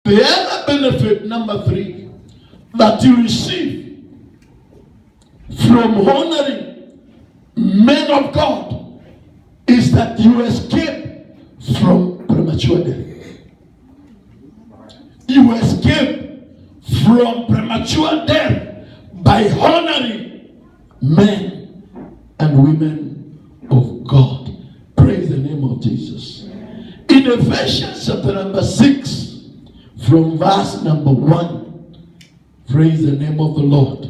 The other benefit, number 3, that you receive from honoring men of God is that you escape from premature death. You escape from premature death by honoring men and women of God. Praise the name of Jesus. In Ephesians chapter number 6, from verse number 1, praise the name of the Lord.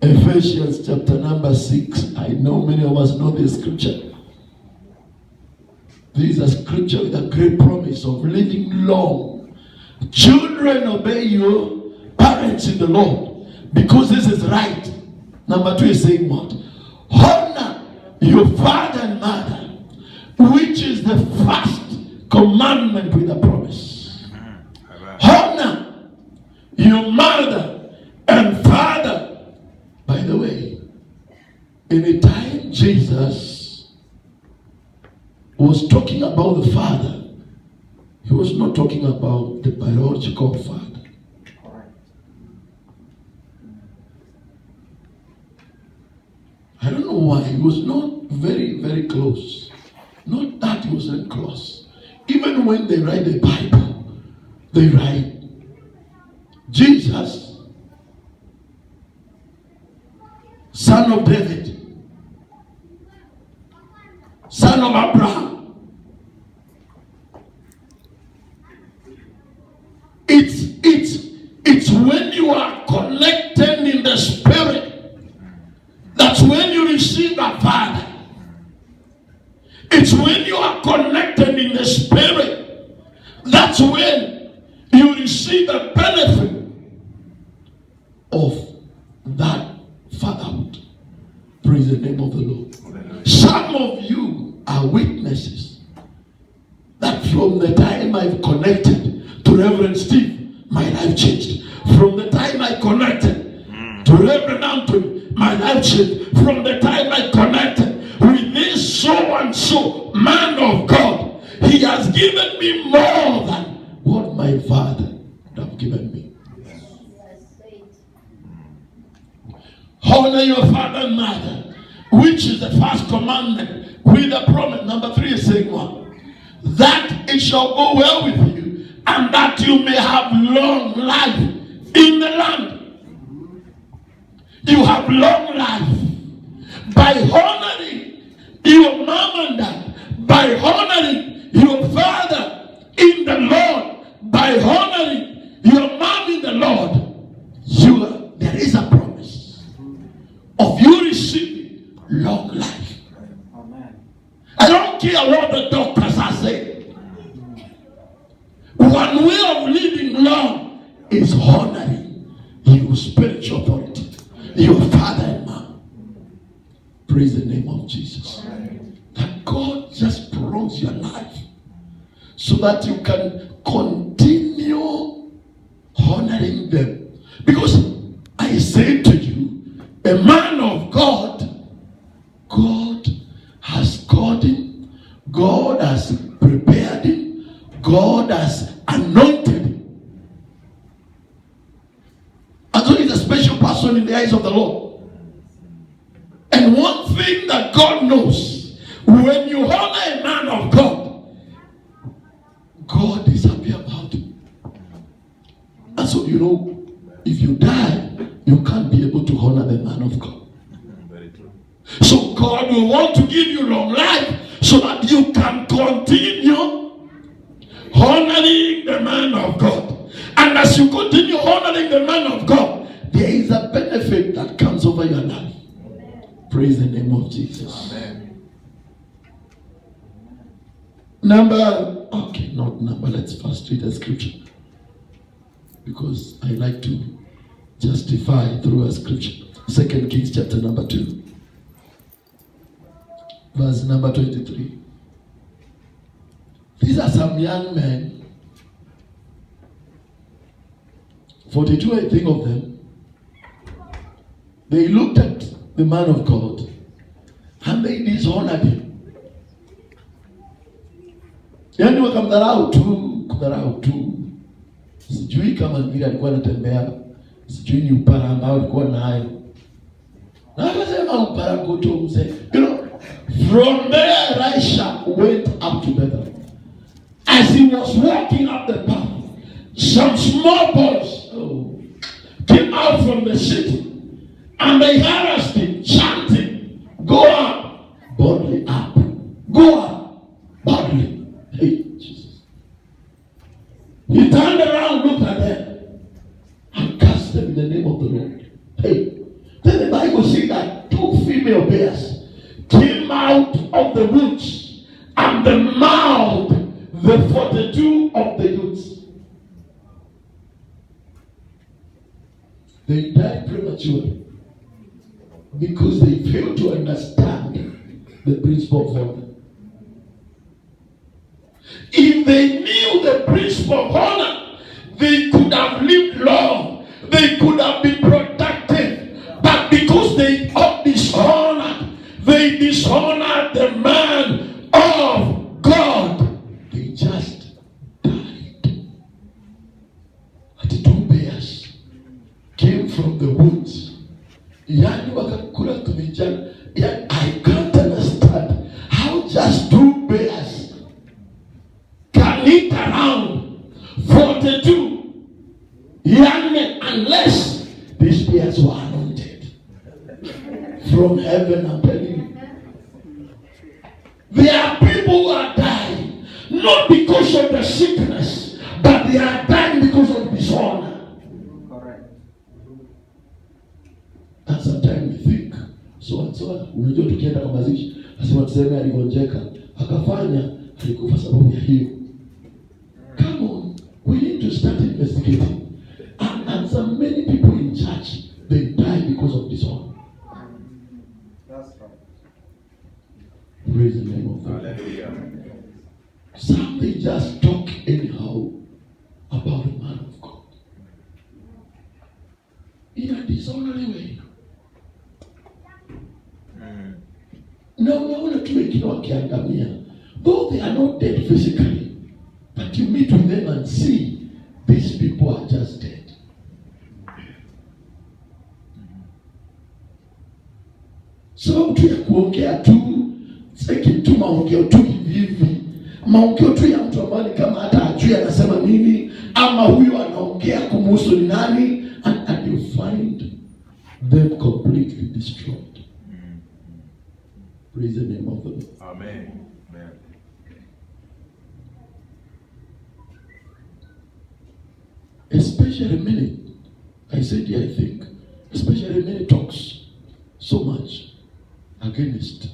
Ephesians chapter number 6. I know many of us know this scripture. This is a scripture with a great promise of living long. Children, obey your parents in the Lord, because this is right. Number 2 is saying what? Honor your father and mother, which is the first commandment with a promise. Honor your mother and father. By the way, anytime Jesus was talking about the father, he was not talking about the biological father. I don't know why. He was not very, very close. Not that he wasn't close. Even when they write the Bible, they write Jesus, son of David, son of Abraham. It's when you are connected in the spirit, that's when you receive a father. It's when you are connected in the spirit, that's when you receive the benefit of that fatherhood. Praise the name of the Lord. Some of you are witnesses that from the time I've connected to Reverend Steve, my life changed. From the time I connected to Reverend Anthony, my life changed. From the time I connected with this so and so man of God, he has given me more than what my father would have given me. Honor your father and mother, which is the first commandment with a promise. Number 3 is saying what? That it shall go well with you, and that you may have long life in the land. You have long life by honoring your mom and dad, by honoring your father in the Lord, by honoring your mom in the Lord. There is a promise of you receiving long life. I don't care what the doctors are saying. One way of living long is honoring your spiritual authority, your father and mom. Praise the name of Jesus. That God just prolongs your life so that you can continue honoring them. Because I say to you, a man of God, God has called him, God has prepared him, God has anointed him. And so he's a special person in the eyes of the Lord. And one thing that God knows, when you honor a man of God, God is happy about it. And so, if you die, you can't be able to honor the man of God. So God will want to give you long life so that you can continue honoring the man of God. And as you continue honoring the man of God, there is a benefit that comes over your life. Praise the name of Jesus. Amen. Let's first read the scripture, because I like to justify through a scripture. 2 Kings chapter number 2, verse number 23. These are some young men, 42 I think of them. They looked at the man of God and they dishonored him. Yani wakamdharau tu. Sijui kama vile alikuwa anatembea, sijui ni upara ambao alikuwa nayo. Na akasema upara kuto mzee. You know, from there Elisha went up to Bethel. As he was walking up the path, some small boys came out from the city and they harassed him, chanting, "Go up, boldly up. Go up, boldly." Hey, Jesus. He turned around, looked at them, and cast them in the name of the Lord. Hey. Then the Bible says that 2 female bears came out of the woods and they mauled the 42 of the youths. They died prematurely because they failed to understand the principle of honor. If they knew the principle of honor, they could have lived long. They could have been productive. But because they dishonored the man of God, they just died. And 2 bears came from the woods. Yani wakakula tumijana. I can't understand how just 2 bears can eat around 42. Yani unless these bears were anointed from heaven, I'm telling you. There are people who are dying not because of the sickness, but they are dying because of dishonor. Correct. And sometimes we think so and so. Unajua tukienda kwa mazishi, asema tuseme aligonjeka, akafanya alikufa sababu ya hiyo. Come on, we need to start investigating. And so many people in church, they die because of dishonor. That's right. Praise the name of God. Hallelujah. Some they just talk anyhow about the man of God in a dishonorary way. Now unaona tu wengine wakiangamia, though they are not dead physically, but you meet with them and see these people are just dead. So tu ya kuongea tu, seki tu maongeo tu hivi. Maongeo tu ya mtu ambaye kama hata ajui anasema nini, ama huyo anaongea kumhusu ni nani, and you find them completely destroyed. Praise the name of the Lord. Amen. Amen. Especially many, I said here, I think, especially many talks so much against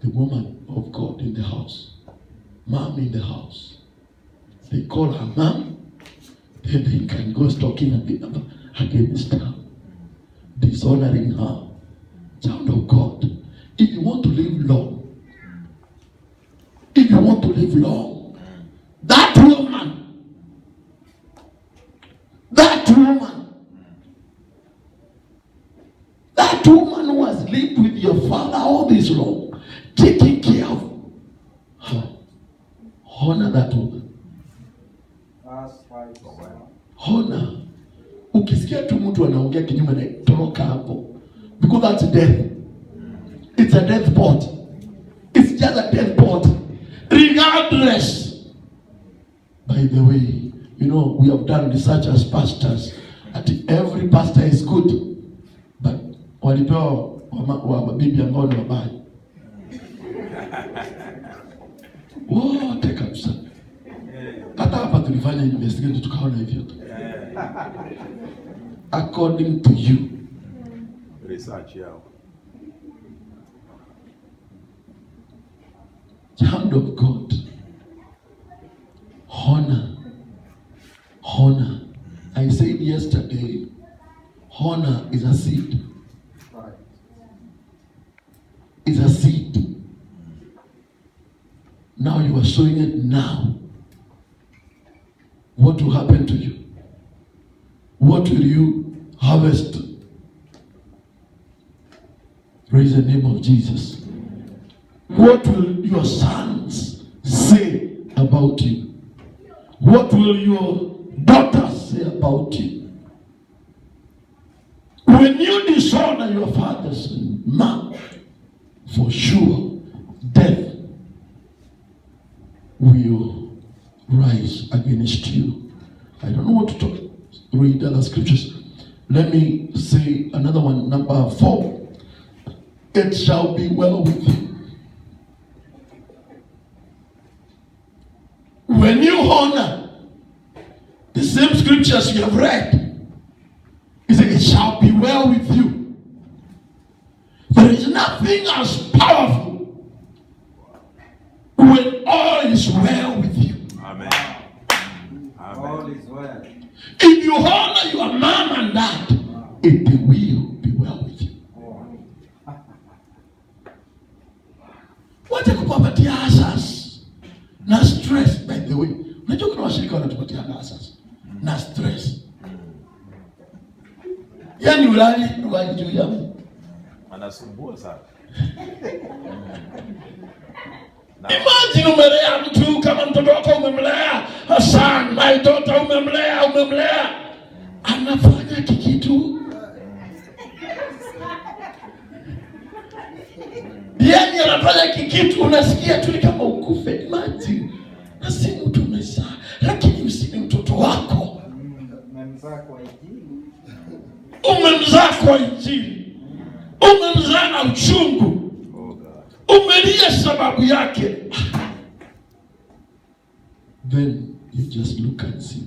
the woman of God in the house, mom in the house. They call her mom, then they can go talking against her, dishonoring her. Child of God, if you want to live long, that woman who has lived with your father all this long, taking care of her, honor that woman. Honor. Ukisikia tu mtu anaongea kinyume na toroka hapo, because that's death. It's a death pot. It's just a death pot. Regardless. By the way, you know, we have done research as pastors. At every pastor is good, but walipewa wabibi ambao ni wabaya. Wote kabisa. Hata hapa tulifanya investigation tukaona hivyo. According to you. Research yao. Child of God. Honor. I said yesterday, honor is a seed. It's a seed. Now you are sowing it now. What will happen to you? What will you harvest? Praise the name of Jesus. What will your sons say about you? What will your say about you. When you dishonor your fathers and mother, for sure, death will rise against you. I don't know what to talk. Read other scriptures. Let me say another one, number 4. It shall be well with you. When you honor the same scriptures you have read, it shall be well with you. There is nothing as powerful when all is well with you. Amen. All is well. If you honor your mom and dad, it will be well with you. Wacha kupatia asas na stress. By the way, unajua kuna washirika wanatupatia asas na stress. Yani ulali juu ya anasumbua sana. Imagine umelea mtu kama mtoto wako umemlea, Hassan, my daughter umemlea. Anafanya kikitu. Yani anafanya kikitu unasikia tu kama ukufe. Imagine. Na si mtu umezaa, lakini usini mtoto wako. Umemzaa kwa Injili. Umemzaa na uchungu. Umelia sababu yake. Then you just look and see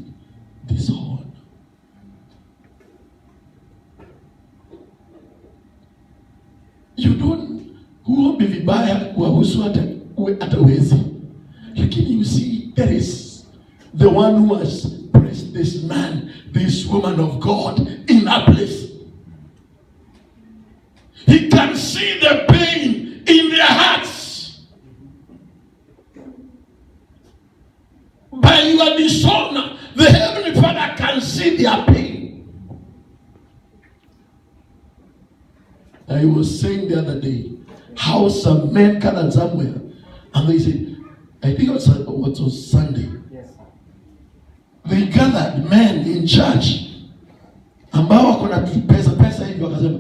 this horn. You don't huombi vibaya kuwahusu hata wezi. Lakini you see there is the one who has placed this man, this woman of God in a place. He can see the pain in their hearts. By your dishonor, the Heavenly Father can see their pain. I was saying the other day how some men gathered somewhere and they said, I think it was Sunday. Yes, sir. They gathered men in church ambao wako na pesa hivi, wakasema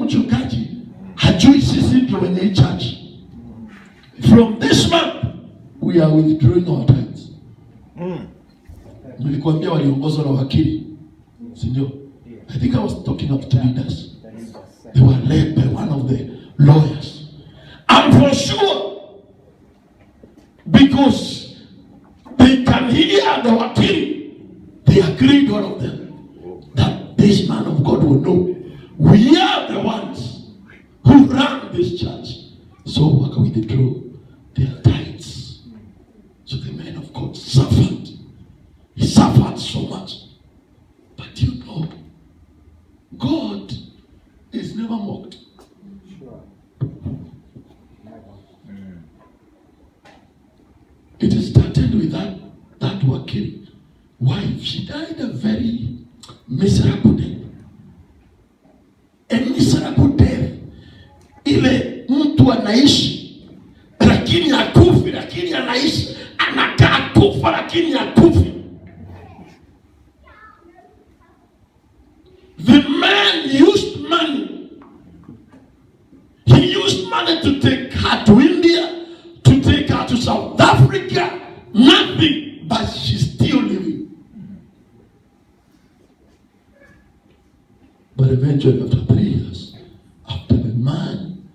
mchungaji hajui sisi ndio wenye church. From this month we are withdrawing our tithes. Nilikwambia waliongozwa na wakili, si ndio? I think I was talking up to leaders. They were led by one of the lawyers. And for sure, because they can hear the wakili, they agreed, all of them, that this man of God will know we are the ones who run this church. So we can withdraw their tithes. So the man of God suffered. He suffered so much. But you know, God is never mocked. Sure. It started with that wakili wife. She died a very miserable death. A miserable death. Ile mtu anaishi lakini hakufi, lakini anaishi, anakaa kufa lakini hakufi. The man used money. He used money to take her to India, to take her to South Africa. Nothing, but she's still living. But eventually, after 3 years, after the man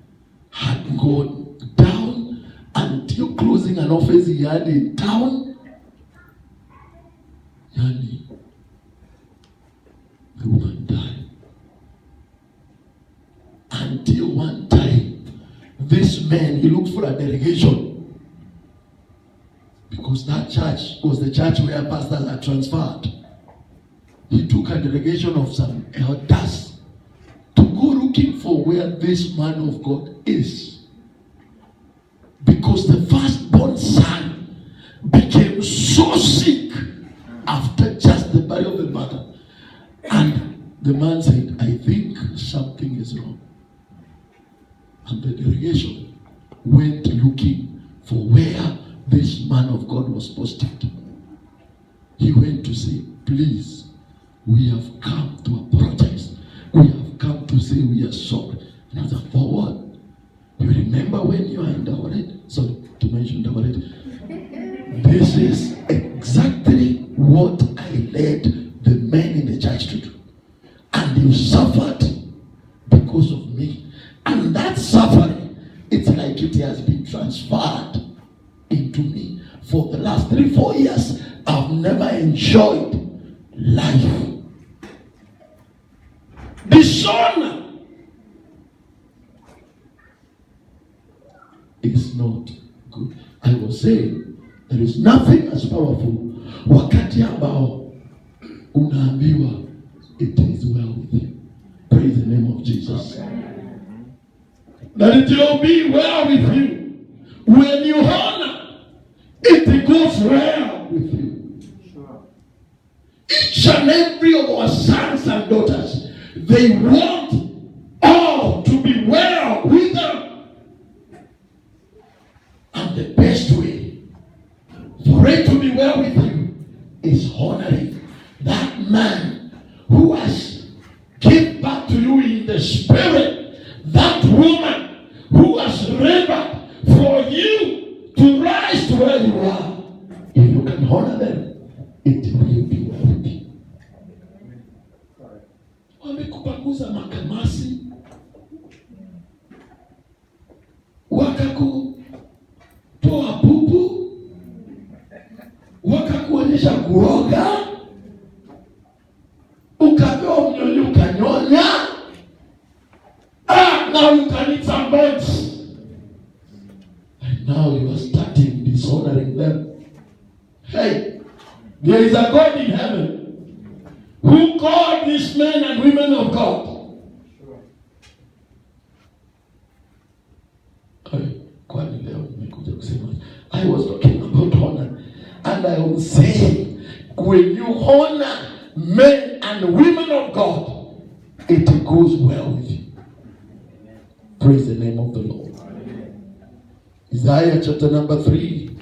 had gone down until closing an office he had in town, the woman died. Until one time, this man, he looked for a delegation, because that church was the church where pastors are transferred. He took a delegation of some elders to go looking for where this man of God is, because the firstborn son became so sick after just the burial of the mother. And the man said, I think something is wrong. And the delegation went looking for where this man of God was posted. He went to say, please, we have come to apologize. We have come to say we are sorry. And I was like, for what? You remember when you are in Dawaret? Sorry to mention Dawaret. This is exactly what I led the men in the church to do. And you suffered because of me. And that suffering, it's like it has been transferred into me. For the last 3-4 years, I've never enjoyed life. Dishonor is not good. I was saying, there is nothing as powerful wakati ambao unaambiwa it is well with you. Praise the name of Jesus. That it will be well with you. When you honor, it goes well with you. Each and every of our sons and daughters, they want all to be well with them. And the best way for it to be well with you is honoring that man who has given back to you in the spirit, that woman who has labored for you to rise to where you are. If you can honor them, it will be well with you. Wamekupanguza makamasi, wakakutoa pupu, wakakuonyesha kuoga, ukapewa mnyonyi ukanyonya. Now you can eat some birds. And now you are starting dishonoring them. Hey, there is a God in heaven who called these men and women of God. I was talking about honor, and I was saying, when you honor men and women of God, it goes well with you. Praise the name of the Lord. Isaiah chapter number 3,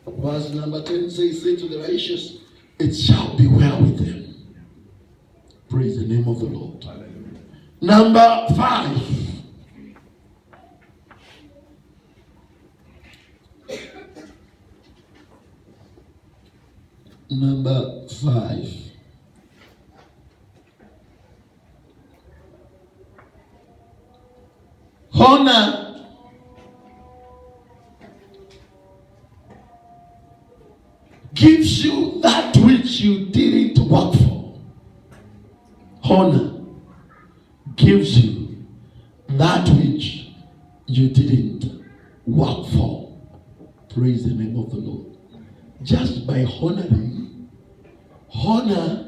verse number 10 says, say to the righteous, it shall be well with them. Praise the name of the Lord. Number 5. Number 5. Honor gives you that which you didn't work for. Honor gives you that which you didn't work for. Praise the name of the Lord. Just by honoring, honor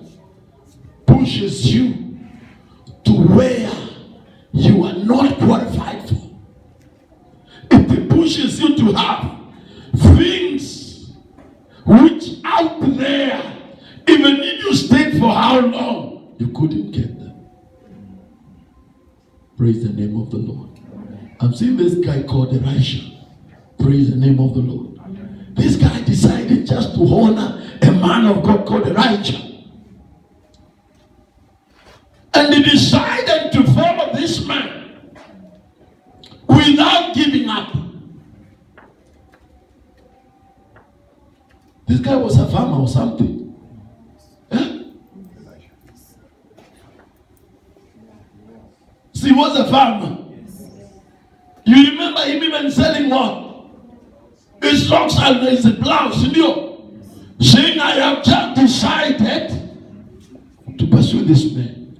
pushes you to where you are not qualified for. It pushes you to have things which out there, even if you stayed for how long, you couldn't get them. Praise the name of the Lord. I'm seeing this guy called Elisha. Praise the name of the Lord. This guy decided just to honor a man of God called Elijah. And he decided to follow this man without giving up. This guy was a farmer or something. Eh? So he was a farmer. You remember him even selling what? His socks and his blouse, you know, saying, I have just decided to pursue this man.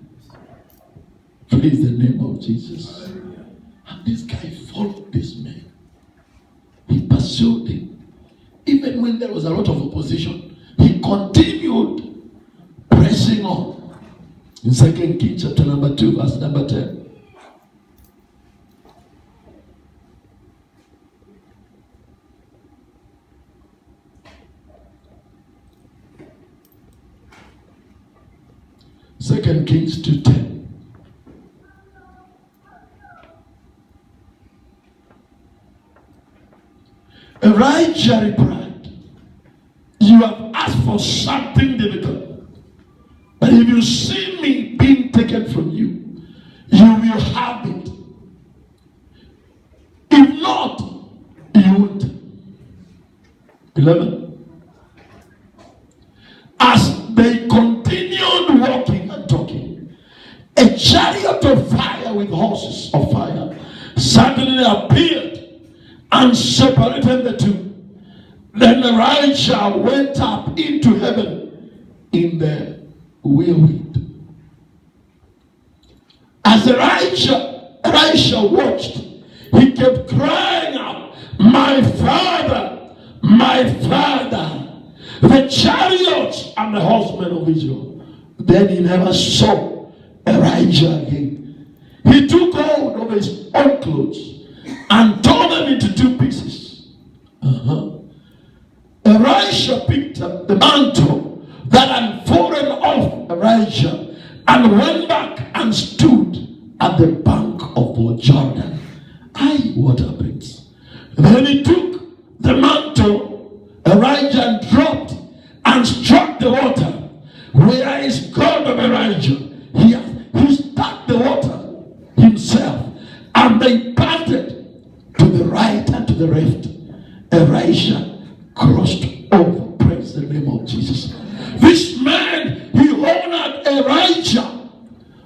Praise the name of Jesus. And this guy followed this man. He pursued him. Even when there was a lot of opposition, he continued pressing on. In 2 Kings chapter number 2, verse number 10. Second Kings 2:10. Elijah replied, you have asked for something difficult, but If you see me being taken from you, you will have it. If not, you won't. 11. As they continued walking and talking, a chariot of fire with horses of fire suddenly appeared and separated the two. Then Elijah went up into heaven in the whirlwind. As Elijah watched, he kept crying out, "My father, my father, the chariots and the horsemen of Israel." Then he never saw Elijah again. He took hold of his own clothes and tore them into two pieces. Elijah picked up the mantle that had fallen off Elijah and went back and stood at the bank of Jordan. What happens? Then he took the mantle, Elijah, and dropped and struck the water. Where is God of Elijah? He struck the water himself, and they parted to the right and to the left. Elijah crossed over. Praise the name of Jesus. This man, he honored Elijah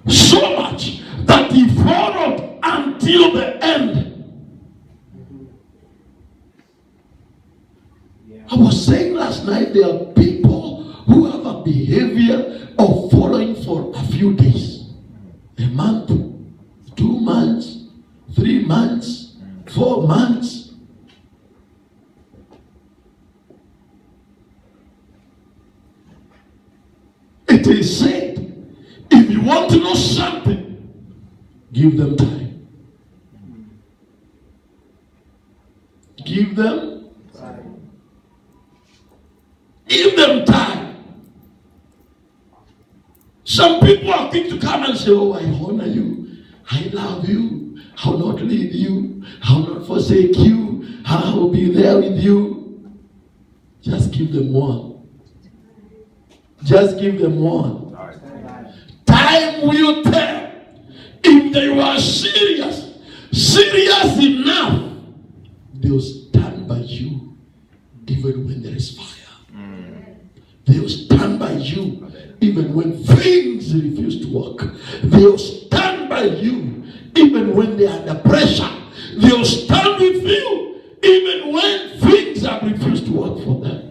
so much that he followed until the end. I was saying last night, there are people who have a behavior of following for a few days, a month, 2 months, 3 months, 4 months. It is said, if you want to know something, give them time. Give them time. Give them time. Some people are quick to come and say, "Oh, I honor you. I love you. I will not leave you. I will not forsake you. I will be there with you." Just give them one. Just give them one. Time will tell if they were serious enough. They will stand by you even when there is fire. They will stand by you even when things refuse to work. They will stand by you even when they are under pressure. They will stand with you even when things have refused to work for them.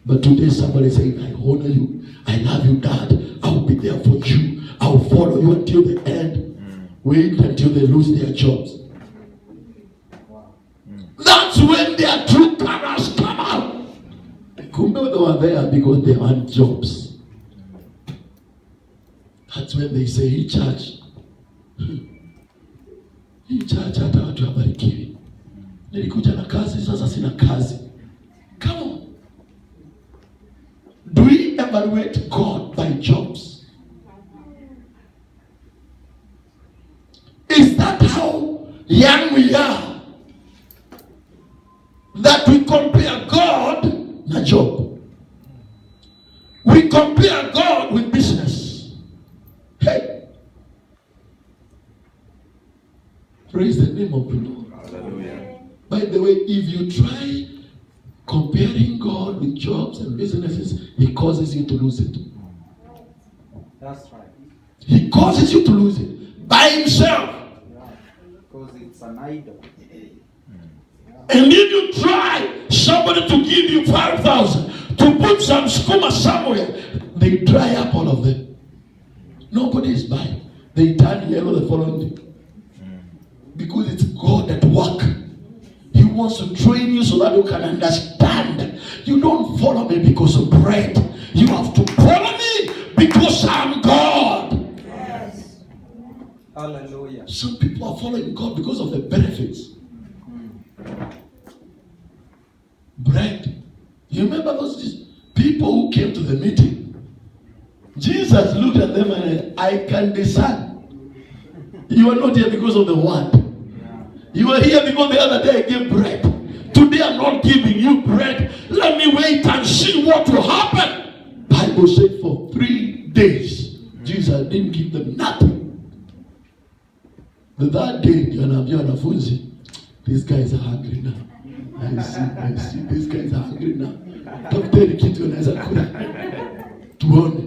But today somebody saying, "I honor you. I love you, Dad. I will be there for you. I will follow you until the end." Wait until they lose their jobs. That's when their true colors come out. Kumbe they were there because they want jobs. That's when they say, "Hii church hata watu habarikiwi. Nilikuja na kazi, sasa sina kazi." Come on. Do we evaluate God by jobs? Is that how young we are? That we compare God na job. We compare God with business. Hey. Praise the name of the Lord. Hallelujah. By the way, if you try comparing God with jobs and businesses, He causes you to lose it. That's right. He causes you to lose it by Himself. Yeah. Because it's an idol. And if you try somebody to give you 5,000 to put some skooma somewhere, they dry up all of them. Nobody is buying. They turn yellow the following day. Because it's God at work. He wants to train you so that you can understand. You don't follow me because of bread. You have to follow me because I'm God. Yes. Hallelujah. Some people are following God because of the benefits. Bread. You remember those people who came to the meeting? Jesus looked at them and said, "I can discern. You are not here because of the word. You are here because the other day I gave bread. Today I'm not giving you bread. Let me wait and see what will happen." Bible said for 3 days. Jesus didn't give them nothing. The third day, these guys are hungry now. I see, these guys are hungry now. Tafuteni kitu wanaweza kula. Tuone.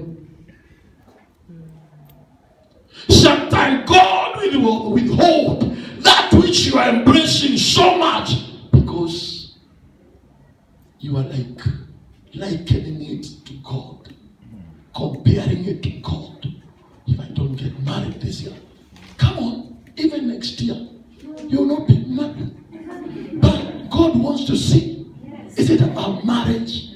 Sometimes God will withhold that which you are embracing so much because you are likening it to God, comparing it to God. If I don't get married this year, come on, even next year, you will not be married. But God wants to see, is it about marriage?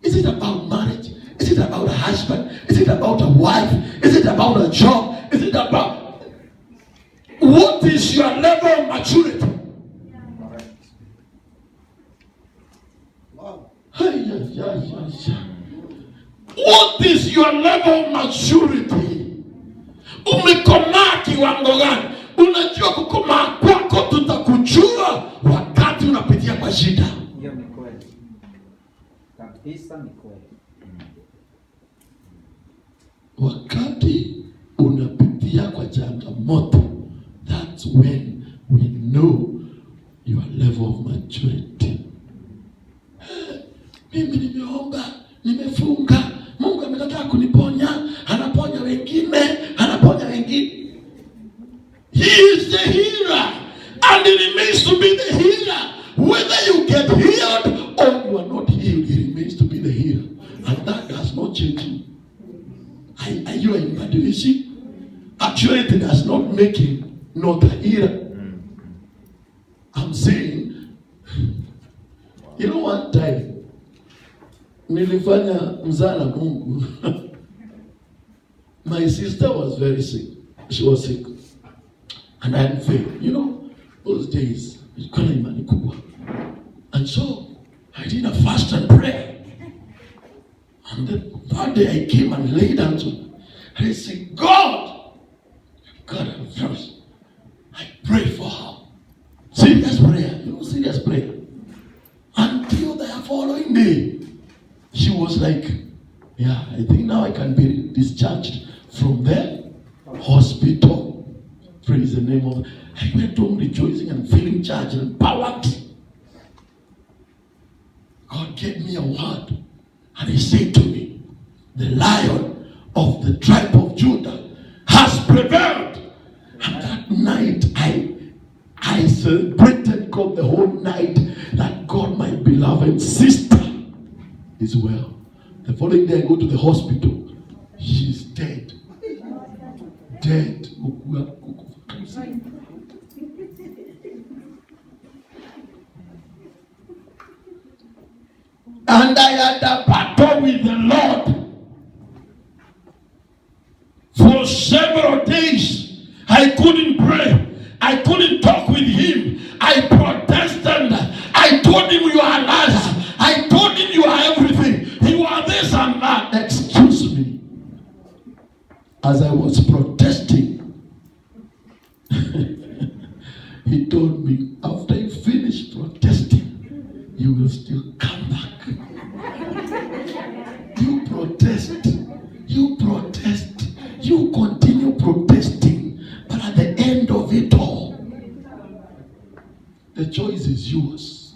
Is it about marriage? Is it about a husband? Is it about a wife? Is it about a job? Is it about... What is your level of maturity? Wow. What is your level of maturity? Umekomaa kiwango gani? Unajua kukomaa kwako tutakujua wakati unapitia kwa shida. Hiyo ni kweli. Kabisa ni kweli. Wakati unapitia kwa changamoto, that's when we know your level of maturity. Mimi nimeomba, nimefunga, Mungu amekataa kuniponya, anaponya wengine. He is the healer, and he remains to be the healer. Whether you get healed or you are not healed, he remains to be the healer, and that does not change him. Are you ibadilishi? Actually, it does not make him not a healer. I'm saying, you know, one time nilifanya mzaa na Mungu. My sister was very sick. She was sick. And I had faith. You know, those days, and so I did a fast and prayer. And then that day I came and laid down to him. And I said, God, first, I pray for her. Serious prayer. You know, serious prayer. Until the following day, she was like, yeah, I think now I can be discharged from the hospital. Praise the name of... I went home rejoicing and feeling charged and empowered. God gave me a word. And he said to me, the Lion of the tribe of Judah has prevailed. And that night, I celebrated God the whole night that God, my beloved sister, is well. The following day, I go to the hospital. She's dead. Dead. And I had a battle with the Lord for several days. I couldn't pray. I couldn't talk with him. I protested. I told him, you are a liar. I told him, you are everything. You are this and that. Excuse me. As I was protesting, he told me, after you finish protesting, you will still come back. You protest, you continue protesting, but at the end of it all, the choice is yours.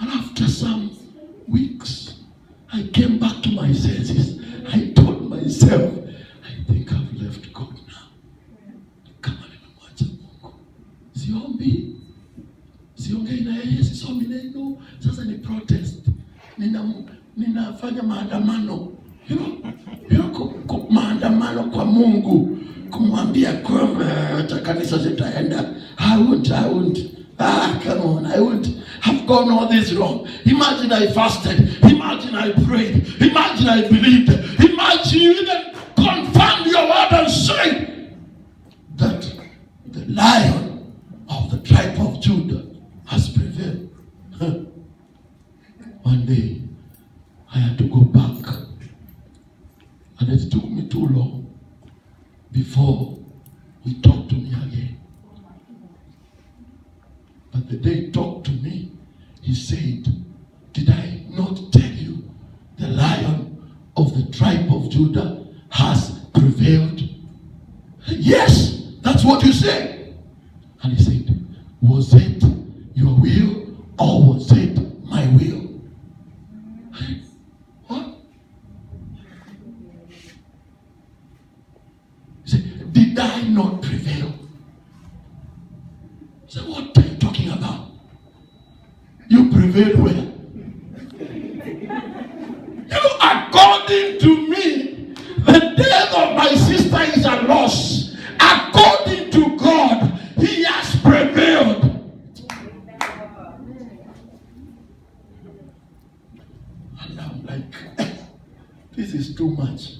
And after some weeks, I came back to my senses. I told myself, I think I've left God now. Kama nimemwacha Mungu. Siongei na yeye, sisomi neno. Sasa ni protest. Ninafanya maandamano. You know, maandamano kwa Mungu. Kumwambia kwamba hata kanisa zitaenda. I won't. Come on, I won't. I've gone all this wrong. Imagine I fasted. Imagine I prayed. Imagine I believed. Imagine you even confirmed your word and say that the Lion of the tribe of Judah has prevailed. One day, I had to go back. And it took me too long before he talked to me again. But the day he talked to me, he said, did I not tell you Judah has prevailed. Yes, that's what you say. And he said, was it your will or was it my will? What? He said, did I not prevail? So what are you talking about? You prevailed where? According to me, the death of my sister is a loss. According to God, he has prevailed. And I'm like, this is too much.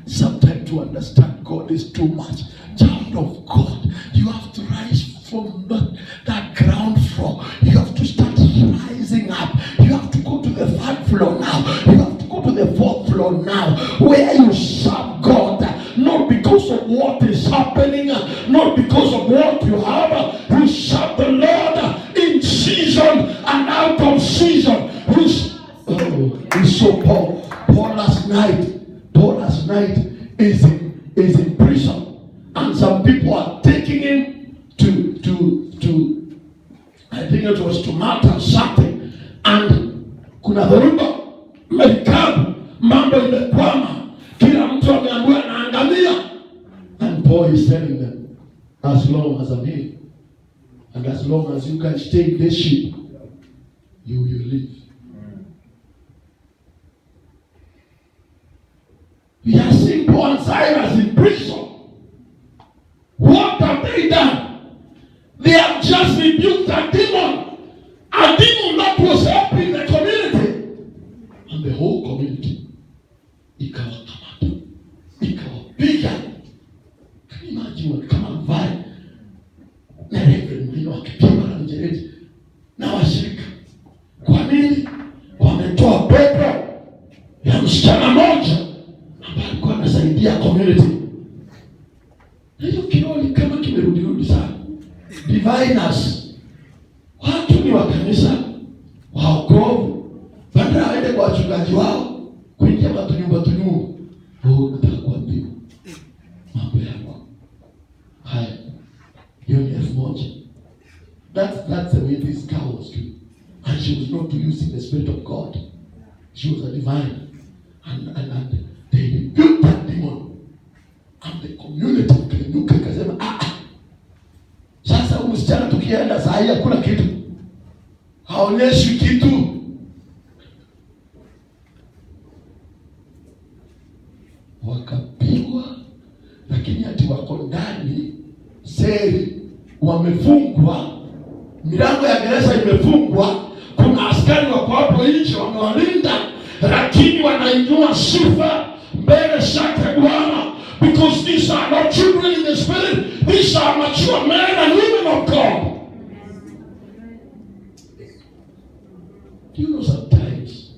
Sometimes to understand God is too much. Child of God, you have to rise from that ground floor. You have to start rising up. You have to go to the third floor now. You have to go to the fourth floor now, where you serve God, not because of what is happening, not because of what you have. You serve the Lord in season and out of season. It's so powerful. Paul last night is in prison, and some people are taking him to I think it was to Malta something, and kuna dhoruba Amerikani, mambo imekwama, kila mtu ameambiwa anaangamia. And Paul is telling them, as long as I'm here and as long as you can stay in this ship, you will live. We are seeing Paul and Silas in prison. What have they done? They have just rebuked a demon that was helping the community. And the whole community, ikawakamata, ikawapiga. Can you imagine what kama mvai na reverend mwingine wakipigwa na mjeredi na washirika? Kwa nini? Wametoa pepo ya msichana moja ambaye alikuwa anasaidia community. Hiyo kiroho kama kimerudi sana. Diviners, watu ni wa kanisa waokovu, baada waende kwa wachungaji wao kuingia matunyumba. Nitakwambia mambo yako haya, hiyo ni 1,000. That's the way this girl was doing, and she was not using the Spirit of God. She was a divine, and they rebuked that demon, and the community ikainuka ikasema, sasa huyu msichana tukienda saa hii hakuna kitu, haonyeshi kitu. Wakapigwa, lakini ati wako ndani seli, wamefungwa, milango ya gereza imefungwa, kuna askari wako hapo nje wamewalinda, lakini wanainua sifa mbele zake Bwana. Because these are not children in the Spirit. These are mature men and women of God. Do you know sometimes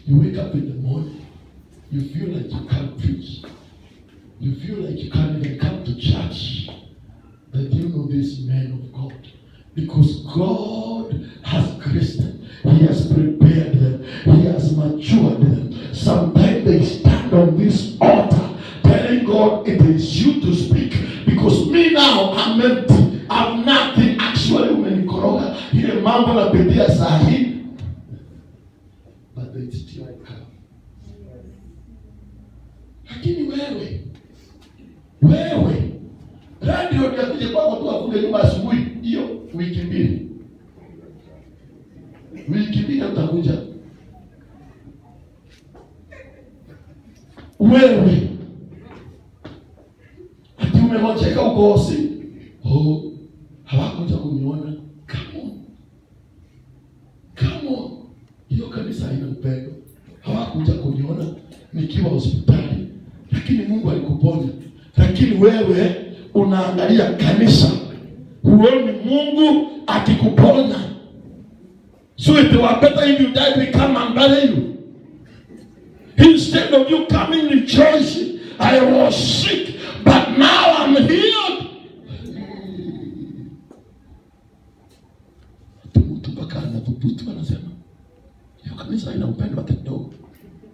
you wake up in the morning, you feel like you can't preach. You feel like you can't even come to church. But you know these men of God. Because God has graced them. He has prepared them. He has matured them. Sometimes they stand on this altar telling God, it is you to speak, because me now I'm empty, I'm nothing. Actually umenikoroga ile mambo na bidii sahihi, but they still come. Lakini wewe radio yakuja kwako tu afunge nyumba asubuhi, hiyo wiki mbili utakuja wewe. Ati umemwacheka ukosi. Hawakuja kuniona. Come on. Hiyo kanisa haina upendo. Hawakuja kuniona nikiwa hospitali, lakini Mungu alikuponya. Lakini wewe unaangalia kanisa, huoni Mungu akikuponya. So it were better if you died, we come and bury you, instead of you coming rejoicing, I was sick, but now I'm healed. Mtu mpaka anapuputu anasema hiyo kanisa haina upendo hata kidogo.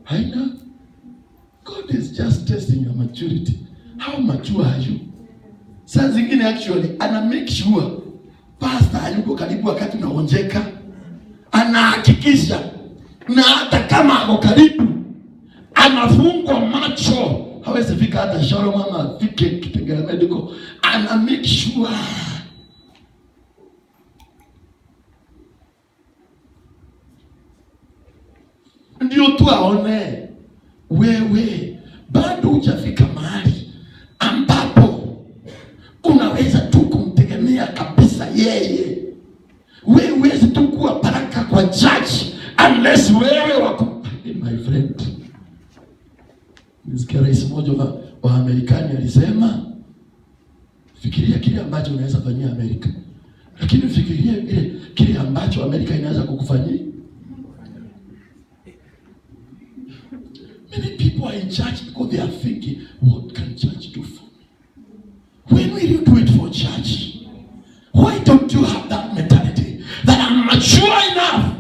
Haina. God God is just testing your maturity. How mature are you? Saa zingine actually ana make sure pastor hayuko karibu wakati unaonjeka. Anahakikisha na hata kama ako karibu anafungwa macho, hawezi fika hata Shalom ama afike Kitengela Medical. Ana make sure ndio tu aone wewe bado hujafika mahali ambapo unaweza tu kumtegemea kabisa yeye. Wewe huwezi tu kuwa baraka kwa judge unless wewe wako. My friend, nisikia rais mmoja wa Amerikani alisema, fikiria kile ambacho unaweza fanyia Amerika, lakini fikiria kile ambacho Amerika inaweza kukufanyia. Many people are in church because they are thinking, what can church do for me? When will you do it for church? Why don't you have that mentality that I'm mature enough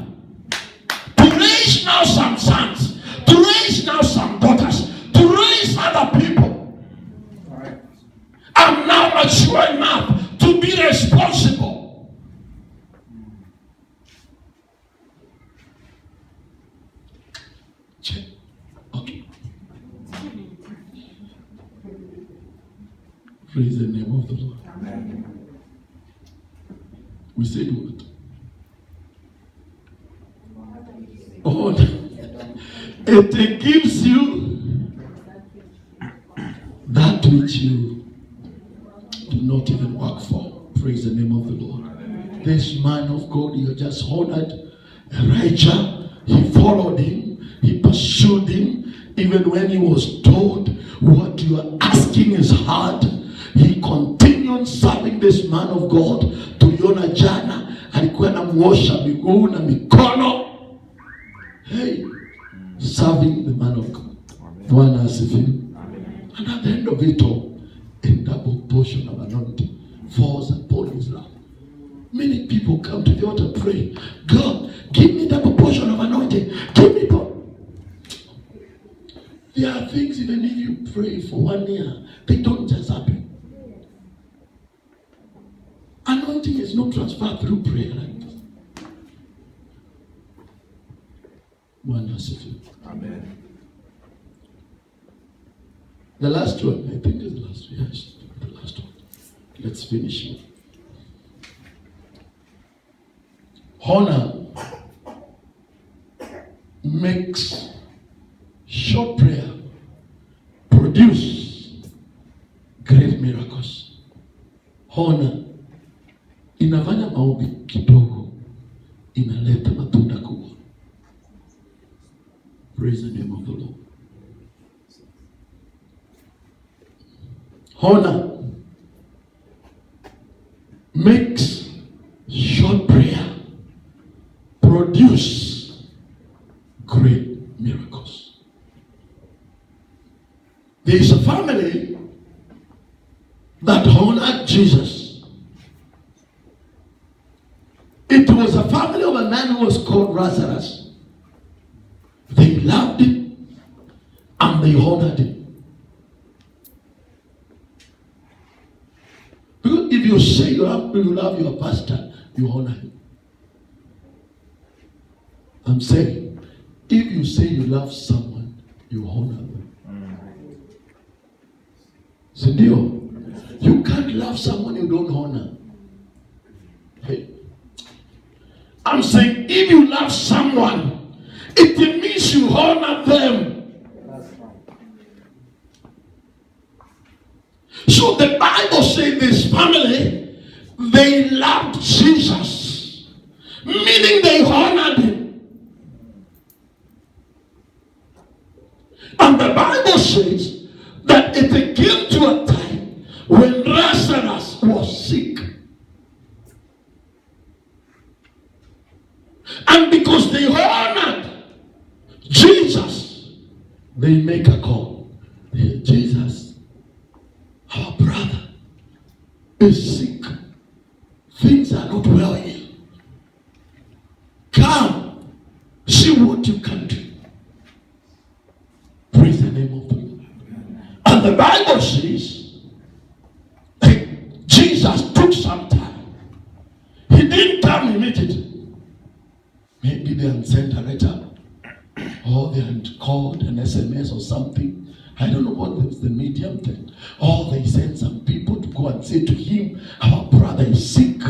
to raise now some sons, to raise now some daughters, to raise other people? I'm now mature enough to be responsible. Check. Okay. Praise the name of the Lord. Amen. We said what? Oh, it gives you that which you do not even work for. Praise the name of the Lord. Amen. This man of God, you just honored Elijah. He followed him. He pursued him. Even when he was told what you are asking is hard, he continued serving this man of God. Tuliona jana alikuwa anamuosha miguu na mikono. Hey, serving the man of God. Bwana asifiwe. And at the end of it all, a double portion of anointing falls upon his life. Many people come to the altar pray, God, give me double portion of anointing. Give me double. There are things, even if you pray for 1 year, they don't just happen. Anointing is not transferred through prayer like this. Amen. The last one, I think is the last one. Yes, the last one. Let's finish it. Honor makes short prayer produce great miracles. Honor inafanya maombi kidogo inaleta matunda kubwa. Praise the name of the Lord. Honor makes short prayer produce great miracles. There is a family that honored Jesus. It was a family of a man who was called Lazarus. They loved him and they honored him. Because if you say you love your pastor, you honor him. I'm saying, if you say you love someone, you honor them. Sindio? You can't love someone you don't honor. Hey. I'm saying, if you love someone, it means you honor them. So the Bible says this family, they loved Jesus, meaning they honored him. And the Bible says that it came to a time when Lazarus was sick. And because they honored Jesus, they make a call. Jesus, our brother is sick. Things are not well here. Come, see what you can do. Praise the name of the Lord. can send a letter, or they had called an SMS or something. I don't know what was the medium thing. Or they sent some people to go and say to him, our brother is sick.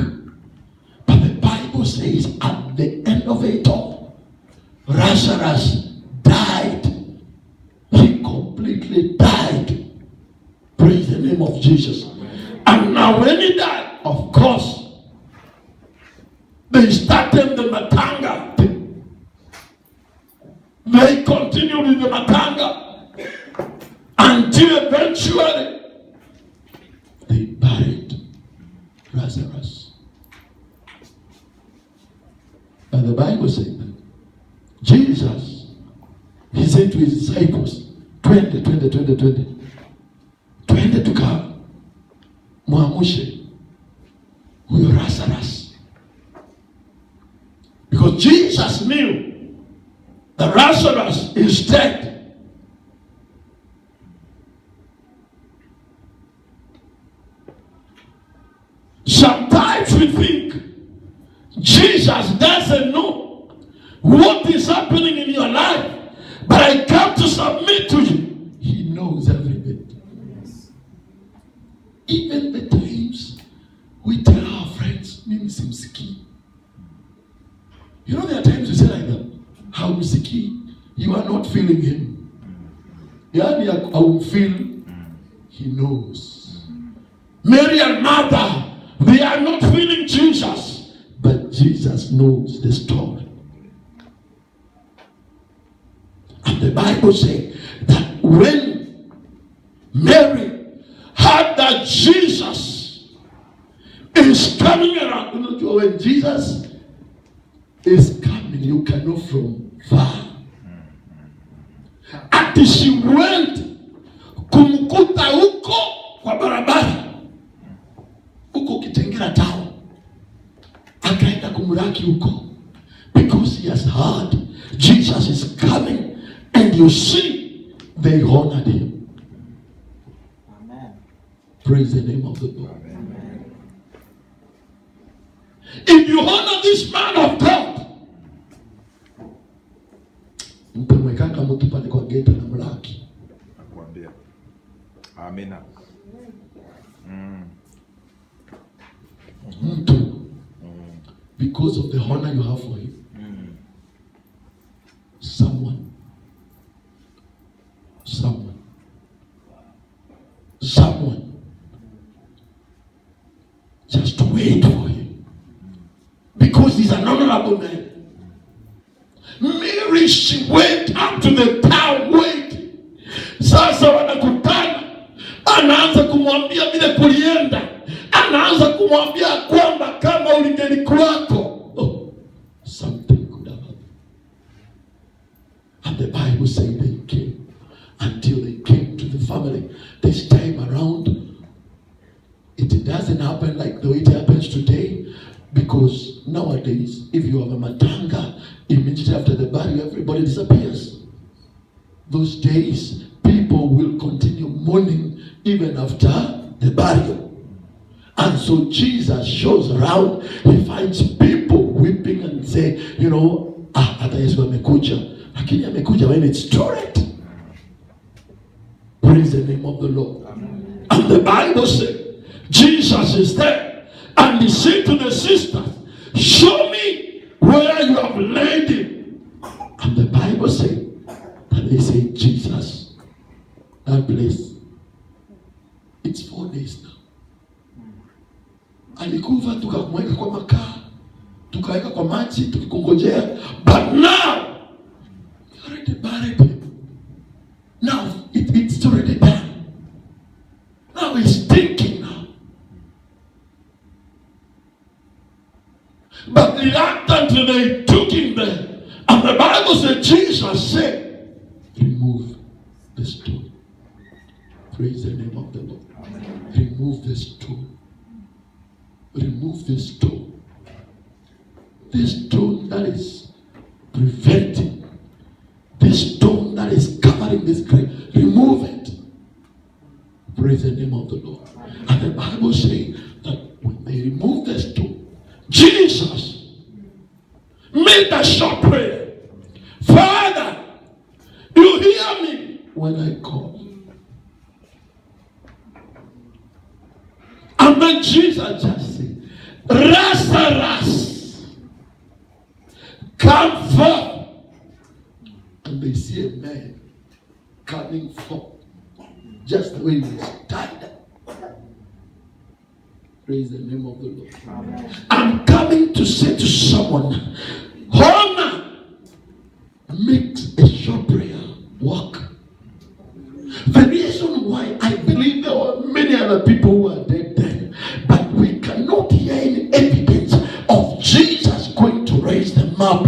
But the Bible says at the end of it all, Lazarus died. He completely died. Praise the name of Jesus. And now when he died, of course, they started the matanga thing. They continued with the matanga until eventually they buried Lazarus. But the Bible said that Jesus, he said to his disciples, 20 tuka muamushe huyo Lazarus. Because Jesus knew that Lazarus is dead. Sometimes we think Jesus doesn't know what is happening in your life, but I come to submit to you. He knows every bit. Even the times we tell our friends, mimi simsikii. You know, there are times we say like that, how Msiki, you are not feeling him. Yani I will feel, he knows. Mary and Martha, they are not feeling Jesus, but Jesus knows the story. And the Bible says that when Mary heard that Jesus is coming around, you know, when Jesus is coming, you can know from far. Ati she went kumkuta huko kwa barabara, huko Kitengela town, akaenda kumraki huko, because he has heard Jesus is coming, and you see, they honored him. Amen. Praise the name of the Lord. Amen. If you honor this man of God, mtemwekanga mtu pale kwa gate na mlaki. Nakwambia. Amina. Mtu, because of the honor you have for him. Someone just wait for him, because he's an honorable man. Mary, she went up to the town waiting. Sasa wanakutana, anaanza kumwambia vile kulienda, anaanza kumwambia kwamba kama ulingelikuwako, something could have happened. And the Bible says they came, until they came to the family. This time around, it doesn't happen like the way it happens today, because nowadays, if you have a matanga, immediately after the burial, everybody disappears. Those days, people will continue mourning even after the burial. And so Jesus shows around, he finds people weeping and say, you know, hata Yesu amekuja, lakini amekuja when it's too late. Praise the name of the Lord. Amen. And the Bible says, Jesus is there, and he said to the sisters, show me where you have laid him. And the Bible says that they say, Jesus, that place, it's 4 days now. Alikufa, tukamweka kwa makaa, tukaweka kwa maji, tukikongojea. But now, you already buried him. Now, it's already done. Now he's thinking now. But reluctantly they took him there. And the Bible said, Jesus said, remove the stone. Praise the name of the Lord. Amen. Remove the stone. Remove the stone. The stone that is preventing, the stone that is covering this grave, remove it. Praise the name of the Lord. And the Bible says that when they remove the stone, Jesus made a short prayer. hear me when I call. And then Jesus just said, Lazarus, come forth. And they see a man coming forth, just the way he was tied. Praise the name of the Lord. Amen. I'm coming to say to someone, honor makes a short prayer work. The reason why I believe there were many other people who were dead then, but we cannot hear any evidence of Jesus going to raise them up.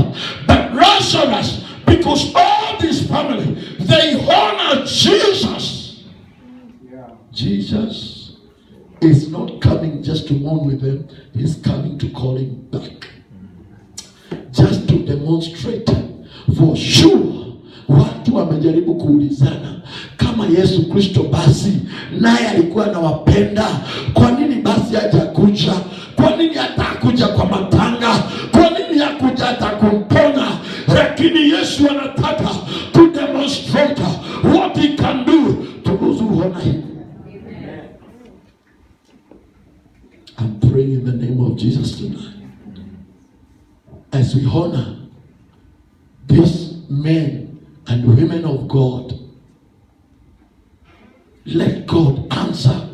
But Lazarus, because all this family, they honor Jesus. Yeah. Jesus is not coming just to mourn with them. He's coming to call him back. Just to demonstrate for sure. Watu wamejaribu kuulizana kama Yesu Kristo basi naye alikuwa anawapenda, kwa nini basi hajakuja? Kwa nini hatakuja kwa matanga? Kwa nini hakuja hata kumponya? Lakini Yesu anataka to demonstrate what he can do to those who honor him. I'm praying in the name of Jesus tonight. As we honor these men and women of God, let God answer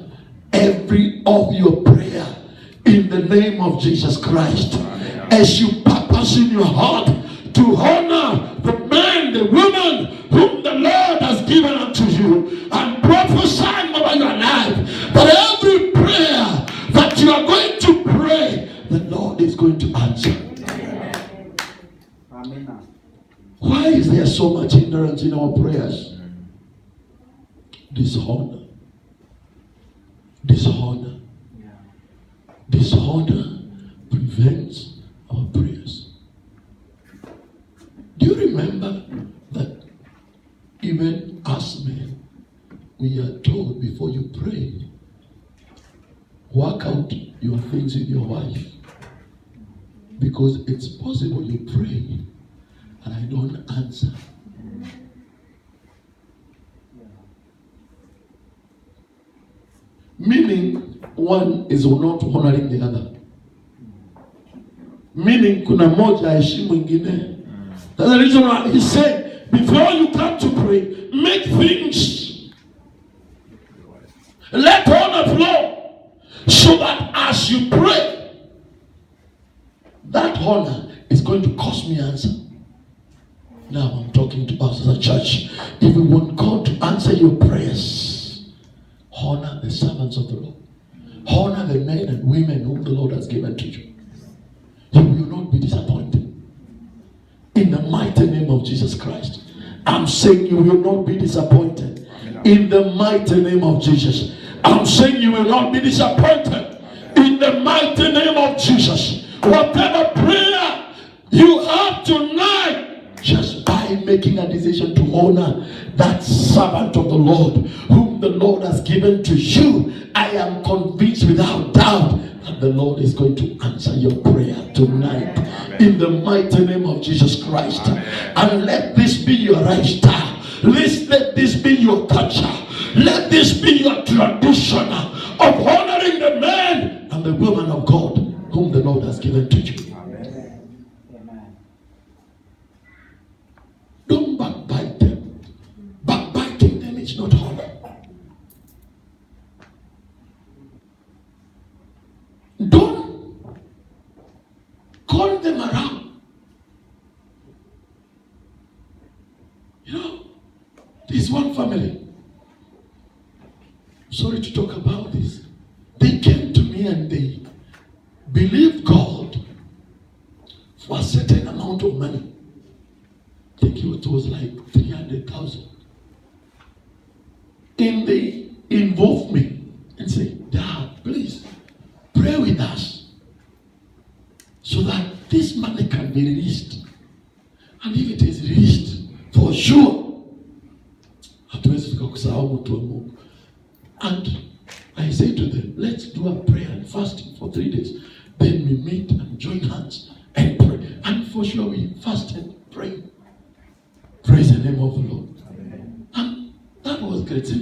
every of your prayer in the name of Jesus Christ. As you purpose in your heart to honor the man, the woman whom the Lord has given unto you, and prophesying over your life that every prayer that you are going to pray, the Lord is going to answer. Amen. Why is there so much ignorance in our prayers? Dishonor. Dishonor. Dishonor prevents our prayers. Do you remember that even us men, we are told before you pray, work out your things with your wife, because it's possible you pray and I don't answer. Meaning one is not honoring the other. Meaning kuna moja heshimu ingine. That's the reason why he said, before you come to pray, make things, let honor flow, so that as you pray, that honor is going to cause me answer. Now I'm talking to us as a church. If we want God to answer your prayers, honor the servants of the Lord. Honor the men and women whom the Lord has given to you. You will not be disappointed. In the mighty name of Jesus Christ. I'm saying you will not be disappointed. In the mighty name of Jesus. I'm saying you will not be disappointed. In the mighty name of Jesus. Whatever prayer you have tonight, just by making a decision to honor that servant of the Lord whom the Lord has given to you, I am convinced without doubt that the Lord is going to answer your prayer tonight. Amen. In the mighty name of Jesus Christ. Amen. And let this be your lifestyle. Let this be your culture. Let this be your tradition of honoring the man and the woman of God whom the Lord has given to you. Don't backbite them. Backbiting them is not honor. Don't call them around. You know, this one family, sorry to talk about this, they came to me and they believed God for a certain amount of money. I think it was like 300,000. And they involved me and said, Dad, please pray with us so that this money can be released. And if it is released, for sure, and I say to them, let's do a prayer and fasting for 3 days. Then we meet and join hands and pray. And for sure we fasted, prayed. Praise the name of the Lord. Amen. secrets,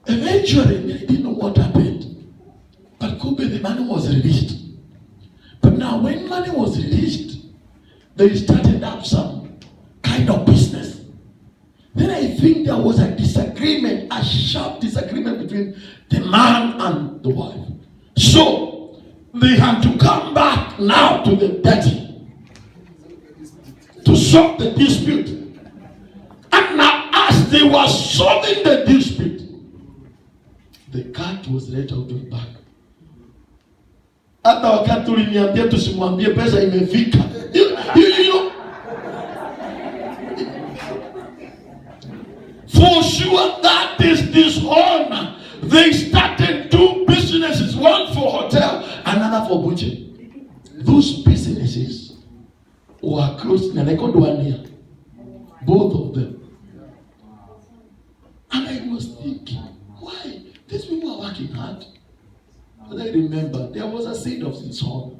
eventually they didn't know what happened. But Kobe, the money was released. But now when money was released, they started up some kind of business. Then I think there was a disagreement, a sharp disagreement between the man and the wife. So they had to come back now to the daddy to solve the dispute. And now as they were solving the dispute, the cat was let out of the bag. Hata wakati uliniambia tusimwambie pesa imefika. You know. For sure that is dishonor. They started two businesses, one for hotel, another for butcher. Those businesses were closed in record 1 year. Both of them. And I was thinking, why? These people are working hard. But I remember there was a seed of dishonor.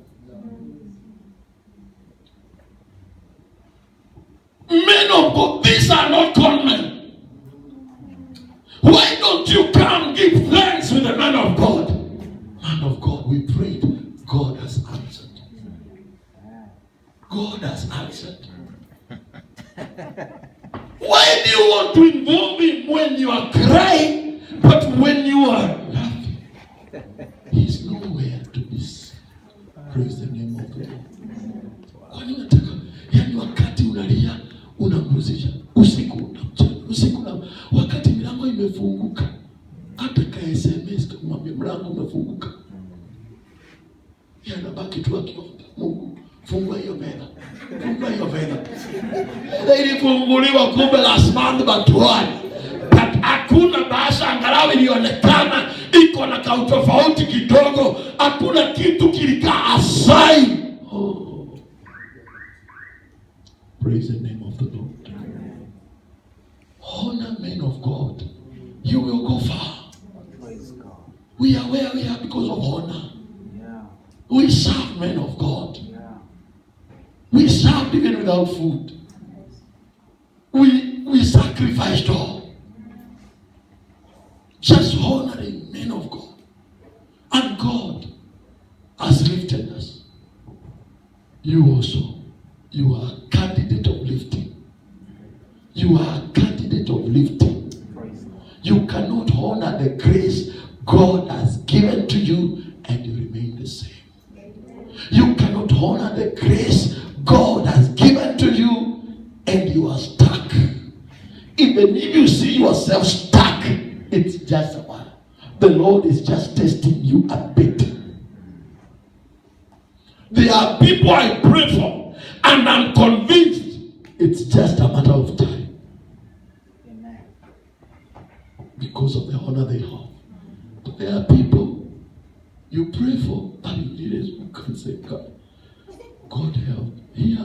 Men of God, these are not con men. Why don't you come give thanks with the man of God? Man of God, we prayed. God has answered. God has answered. Why do you want to involve him when you are crying, but when you are laughing? He's nowhere to be seen. Praise the name of the Lord. Kwani unataka, yani wakati unalia, unamrudisha usiku na mchana, usiku na wakati milango imefunguka, hata ka SMS kumwambia mlango umefunguka, yeye anabaki tu akiomba, Mungu fungua hiyo meza, fungua hiyo meza. Ilifunguliwa kumbe last month but one, but hakuna bahasha angalau ilionekana iko na kautofauti kidogo, hakuna kitu kilikaa aside. Oh, praise the name of the Lord. Honor men of God, you will go far. Praise God. We are where we are because of honor. Yeah. We serve men of God. Yeah. We served even without food. We sacrificed all. Just honoring men of God. And God has lifted us. You also, you are a candidate of lifting. You are a candidate of lifting. You cannot honor the grace God has given to you and you remain the same. You cannot honor the grace God has given to you and you are stuck. Even if you see yourself stuck, it's just a while. The Lord is just testing you a bit. There are people I pray for and I'm convinced it's just a matter of time. Amen. Because of the honor they have. But there are people you pray for and you can say, God help.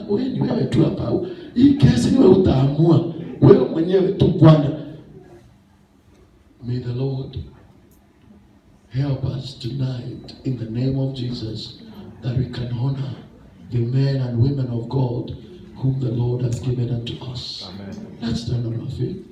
When you have a true power, hii kesi niwe utaamua wewe mwenyewe tu Bwana. May the Lord help us tonight in the name of Jesus that we can honor the men and women of God whom the Lord has given unto us. Amen. Let's stand on our feet.